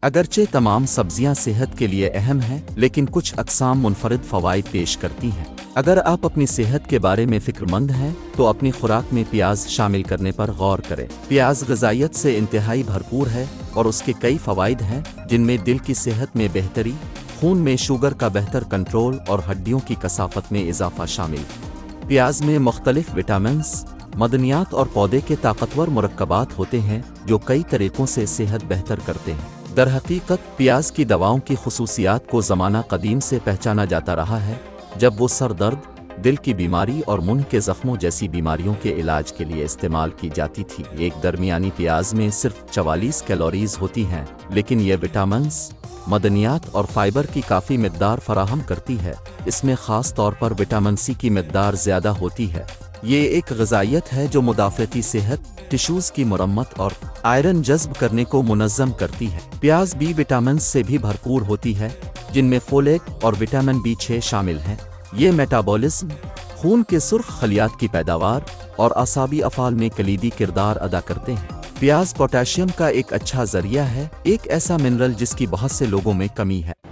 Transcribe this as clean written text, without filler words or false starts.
اگرچہ تمام سبزیاں صحت کے لیے اہم ہیں، لیکن کچھ اقسام منفرد فوائد پیش کرتی ہیں۔ اگر آپ اپنی صحت کے بارے میں فکر مند ہیں تو اپنی خوراک میں پیاز شامل کرنے پر غور کریں۔ پیاز غذائیت سے انتہائی بھرپور ہے اور اس کے کئی فوائد ہیں، جن میں دل کی صحت میں بہتری، خون میں شوگر کا بہتر کنٹرول اور ہڈیوں کی کثافت میں اضافہ شامل۔ پیاز میں مختلف وٹامنز، معدنیات اور پودے کے طاقتور مرکبات ہوتے ہیں جو کئی طریقوں سے صحت بہتر کرتے ہیں۔ در حقیقت پیاز کی دواؤں کی خصوصیات کو زمانہ قدیم سے پہچانا جاتا رہا ہے، جب وہ سر درد، دل کی بیماری اور منہ کے زخموں جیسی بیماریوں کے علاج کے لیے استعمال کی جاتی تھی۔ ایک درمیانی پیاز میں صرف 44 کیلوریز ہوتی ہیں، لیکن یہ وٹامنز، معدنیات اور فائبر کی کافی مقدار فراہم کرتی ہے۔ اس میں خاص طور پر وٹامن سی کی مقدار زیادہ ہوتی ہے۔ یہ ایک غذائیت ہے جو مدافعتی صحت، ٹشوز کی مرمت اور آئرن جذب کرنے کو منظم کرتی ہے۔ پیاز بی وٹامنز سے بھی بھرپور ہوتی ہے، جن میں فولیٹ اور وٹامن B6 شامل ہیں۔ یہ میٹابولزم، خون کے سرخ خلیات کی پیداوار اور اعصابی افعال میں کلیدی کردار ادا کرتے ہیں۔ پیاز پوٹاشیم کا ایک اچھا ذریعہ ہے، ایک ایسا منرل جس کی بہت سے لوگوں میں کمی ہے۔